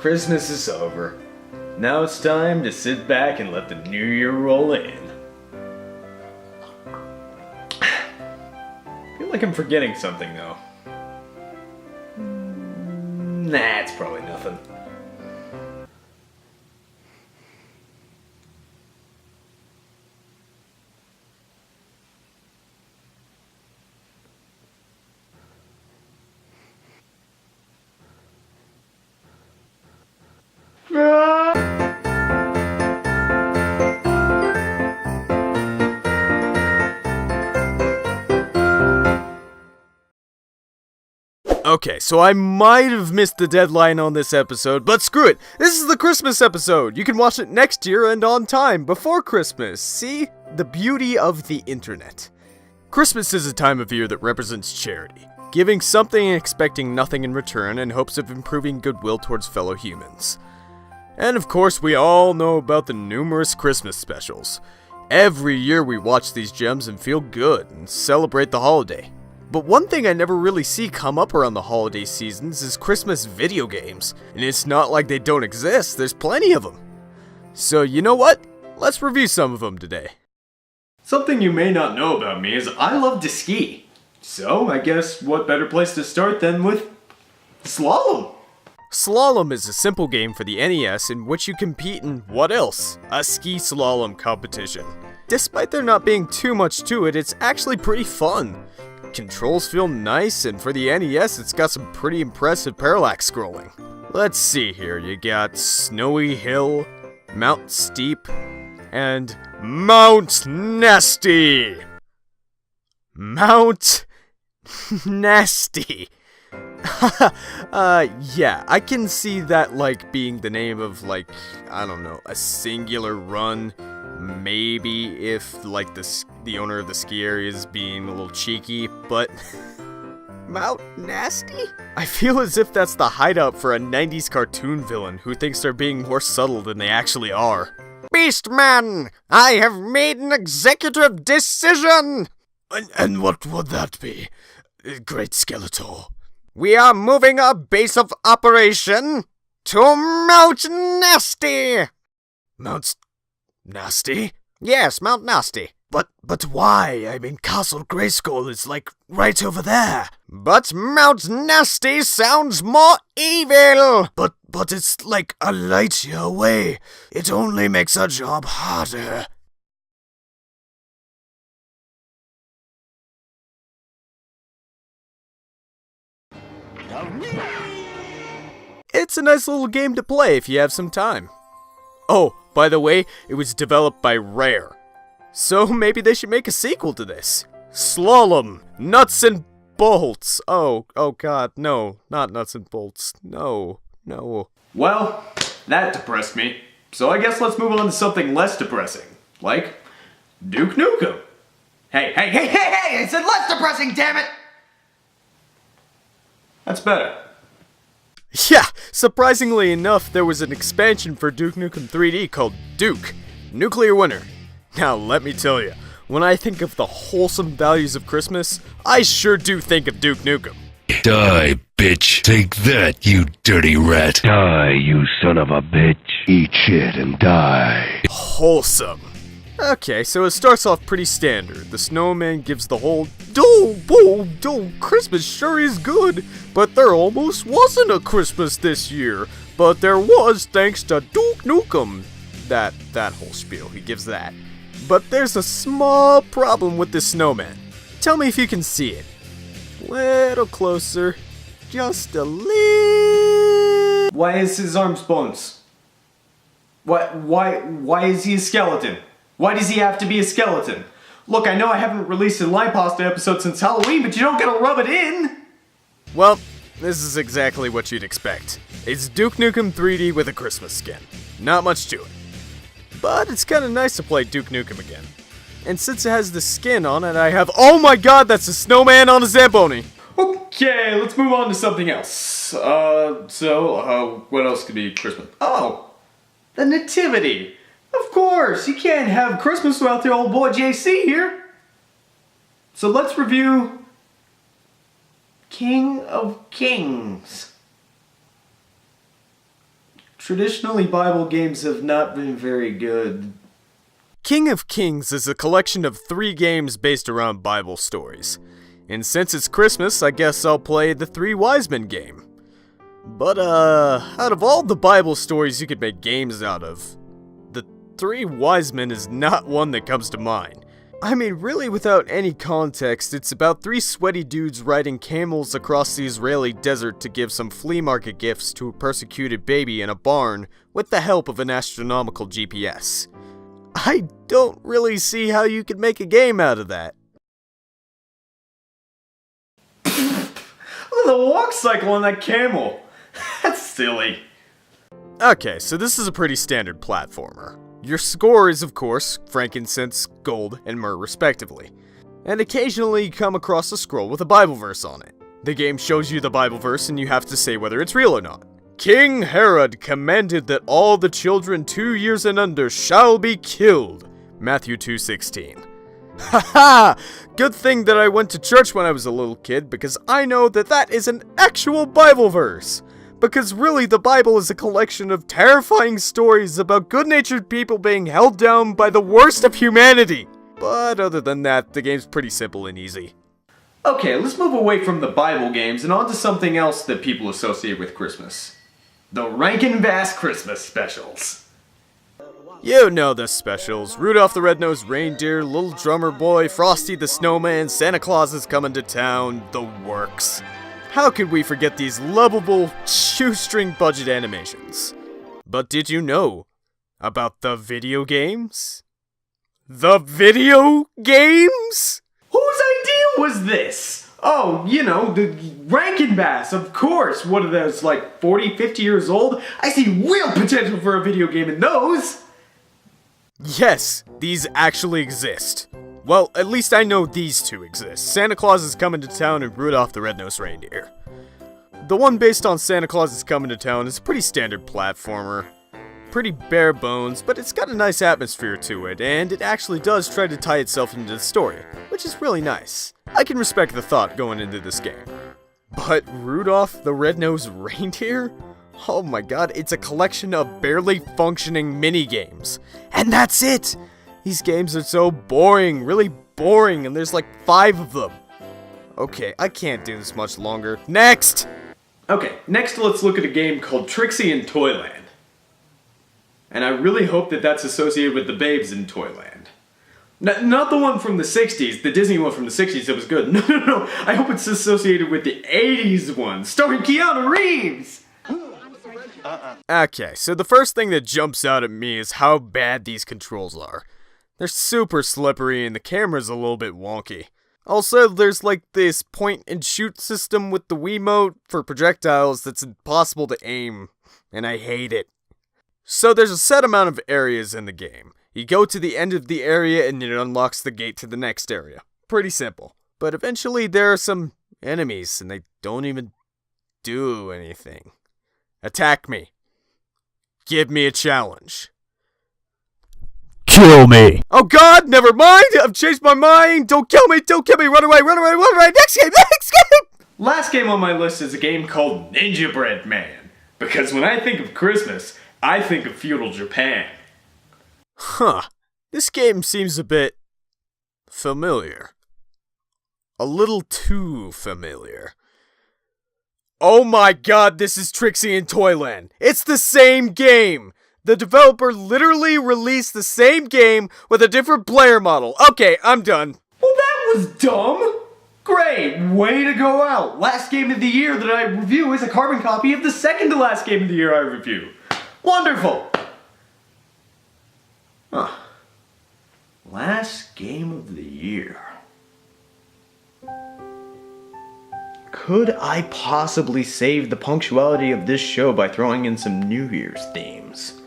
Christmas is over. Now it's time to sit back and let the new year roll in. I feel like I'm forgetting something though. Nah, it's probably nothing. Okay, so I might have missed the deadline on this episode, but screw it! This is the Christmas episode! You can watch it next year and on time, before Christmas. See? The beauty of the internet. Christmas is a time of year that represents charity. Giving something and expecting nothing in return in hopes of improving goodwill towards fellow humans. And of course, we all know about the numerous Christmas specials. Every year we watch these gems and feel good and celebrate the holiday. But one thing I never really see come up around the holiday seasons is Christmas video games. And it's not like they don't exist, there's plenty of them. So you know what? Let's review some of them today. Something you may not know about me is I love to ski. So I guess what better place to start than with Slalom? Slalom is a simple game for the NES in which you compete in, what else? A ski slalom competition. Despite there not being too much to it, it's actually pretty fun. Controls feel nice, and for the NES, it's got some pretty impressive parallax scrolling. Let's see here, you got Snowy Hill, Mount Steep, and Mount Nasty! Mount Nasty. Yeah, I can see that, like, being the name of, like, I don't know, a singular run. Maybe if, like, the owner of the ski area is being a little cheeky, but Mount Nasty? I feel as if that's the hideout for a 90s cartoon villain who thinks they're being more subtle than they actually are. Beastman! I have made an executive decision! And what would that be, Great Skeletor? We are moving our base of operation to Mount Nasty! Mount Nasty? Yes, Mount Nasty. But why? I mean, Castle Grayskull is, like, right over there. But Mount Nasty sounds more evil! But it's, like, a light year away. It only makes our job harder. It's a nice little game to play if you have some time. Oh, by the way, it was developed by Rare. So maybe they should make a sequel to this. Slalom, Nuts and Bolts. Oh god, no, not Nuts and Bolts. No. Well, that depressed me. So I guess let's move on to something less depressing. Like Duke Nukem. Hey, I said less depressing, damn it! That's better. Yeah, surprisingly enough, there was an expansion for Duke Nukem 3D called Duke, Nuclear Winter. Now, let me tell you, when I think of the wholesome values of Christmas, I sure do think of Duke Nukem. Die, bitch. Take that, you dirty rat. Die, you son of a bitch. Eat shit and die. Wholesome. Okay, so it starts off pretty standard. The snowman gives the whole, "Whoa, Christmas sure is good, but there almost wasn't a Christmas this year, but there was thanks to Duke Nukem." That whole spiel, he gives that. But there's a small problem with this snowman. Tell me if you can see it. Little closer. Just a little. Why is his arms bones? Why is he a skeleton? Why does he have to be a skeleton? Look, I know I haven't released a Line Pasta episode since Halloween, but you don't gotta rub it in! Well, this is exactly what you'd expect. It's Duke Nukem 3D with a Christmas skin. Not much to it. But it's kinda nice to play Duke Nukem again. And since it has the skin on it, I have— oh my god, that's a snowman on a Zamboni! Okay, let's move on to something else. What else could be Christmas? Oh! The Nativity! Of course, you can't have Christmas without the old boy JC here. So let's review King of Kings. Traditionally, Bible games have not been very good. King of Kings is a collection of 3 games based around Bible stories. And since it's Christmas, I guess I'll play the 3 Wise Men game. But, out of all the Bible stories you could make games out of, the 3 Wise Men is not one that comes to mind. I mean, really without any context, it's about 3 sweaty dudes riding camels across the Israeli desert to give some flea market gifts to a persecuted baby in a barn with the help of an astronomical GPS. I don't really see how you could make a game out of that. Look at the walk cycle on that camel. That's silly. Okay, so this is a pretty standard platformer. Your score is, of course, frankincense, gold, and myrrh respectively. And occasionally you come across a scroll with a Bible verse on it. The game shows you the Bible verse and you have to say whether it's real or not. King Herod commanded that all the children 2 years and under shall be killed. Matthew 2:16. Haha! Good thing that I went to church when I was a little kid, because I know that that is an actual Bible verse. Because really, the Bible is a collection of terrifying stories about good-natured people being held down by the worst of humanity. But other than that, the game's pretty simple and easy. Okay, let's move away from the Bible games and on to something else that people associate with Christmas. The Rankin Bass Christmas specials. You know the specials. Rudolph the Red-Nosed Reindeer, Little Drummer Boy, Frosty the Snowman, Santa Claus is Coming to Town, the works. How could we forget these lovable, shoestring budget animations? But did you know about the video games? The video games? Whose idea was this? Oh, you know, the Rankin Bass, of course. What are those, like 40, 50 years old? I see real potential for a video game in those. Yes, these actually exist. Well, at least I know these 2 exist. Santa Claus is Coming to Town and Rudolph the Red-Nosed Reindeer. The one based on Santa Claus is Coming to Town is a pretty standard platformer. Pretty bare bones, but it's got a nice atmosphere to it, and it actually does try to tie itself into the story, which is really nice. I can respect the thought going into this game. But Rudolph the Red-Nosed Reindeer? Oh my god, it's a collection of barely functioning mini-games. And that's it! These games are so boring, really boring, and there's like 5 of them. Okay, I can't do this much longer. Next! Okay, next let's look at a game called Trixie in Toyland. And I really hope that that's associated with the babes in Toyland. Not the one from the 60s, the Disney one from the 60s that was good. No. I hope it's associated with the 80s one, starring Keanu Reeves! Okay, so the first thing that jumps out at me is how bad these controls are. They're super slippery and the camera's a little bit wonky. Also, there's like this point and shoot system with the Wiimote for projectiles that's impossible to aim, and I hate it. So there's a set amount of areas in the game. You go to the end of the area and it unlocks the gate to the next area. Pretty simple. But eventually there are some enemies and they don't even do anything. Attack me. Give me a challenge. Kill me! Oh god, never mind! I've changed my mind! Don't kill me! Run away! Next game! Last game on my list is a game called Gingerbread Man. Because when I think of Christmas, I think of feudal Japan. Huh. This game seems a bit familiar. A little too familiar. Oh my god, this is Trixie in Toyland. It's the same game! The developer literally released the same game with a different player model. Okay, I'm done. Well, that was dumb! Great, way to go out! Last game of the year that I review is a carbon copy of the second to last game of the year I review. Wonderful! Huh. Last game of the year. Could I possibly save the punctuality of this show by throwing in some New Year's themes?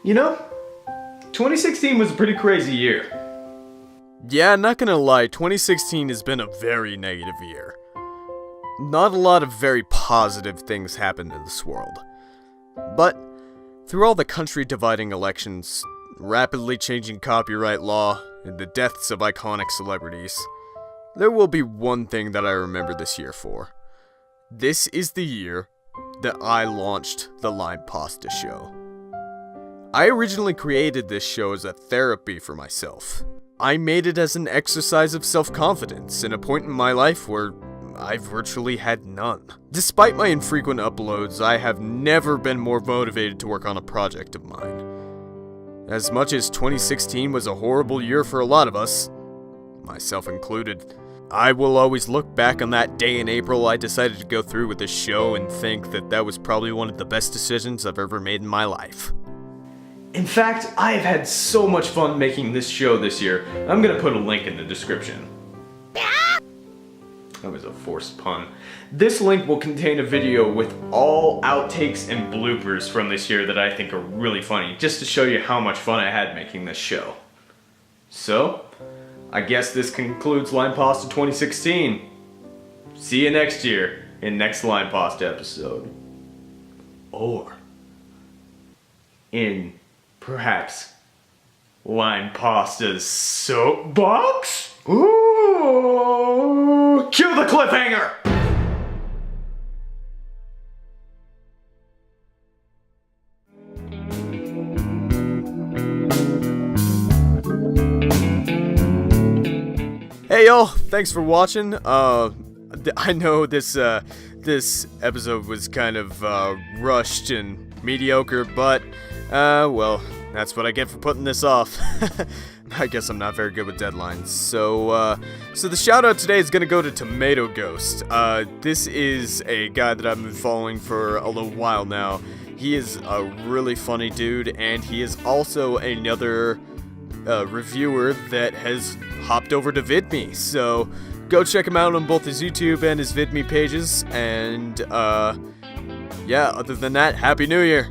You know, 2016 was a pretty crazy year. Yeah, not gonna lie, 2016 has been a very negative year. Not a lot of very positive things happened in this world. But Through all the country-dividing elections, rapidly changing copyright law, and the deaths of iconic celebrities, there will be one thing that I remember this year for. This is the year that I launched the Line Pasta Show. I originally created this show as a therapy for myself. I made it as an exercise of self-confidence in a point in my life where I virtually had none. Despite my infrequent uploads, I have never been more motivated to work on a project of mine. As much as 2016 was a horrible year for a lot of us, myself included, I will always look back on that day in April I decided to go through with this show and think that that was probably one of the best decisions I've ever made in my life. In fact, I have had so much fun making this show this year. I'm gonna put a link in the description. That was a forced pun. This link will contain a video with all outtakes and bloopers from this year that I think are really funny, just to show you how much fun I had making this show. So, I guess this concludes Line Pasta 2016. See you next year in next Line Pasta episode. Or in, perhaps, Line Pasta's soapbox? Ooh! Cue the cliffhanger! Hey y'all, thanks for watching. I know this episode was kind of rushed and mediocre, but well, that's what I get for putting this off. I guess I'm not very good with deadlines. So the shout out today is gonna go to Tomato Ghost. This is a guy that I've been following for a little while now. He is a really funny dude, and he is also another reviewer that has hopped over to VidMe. So go check him out on both his YouTube and his VidMe pages. And yeah, other than that, Happy New Year!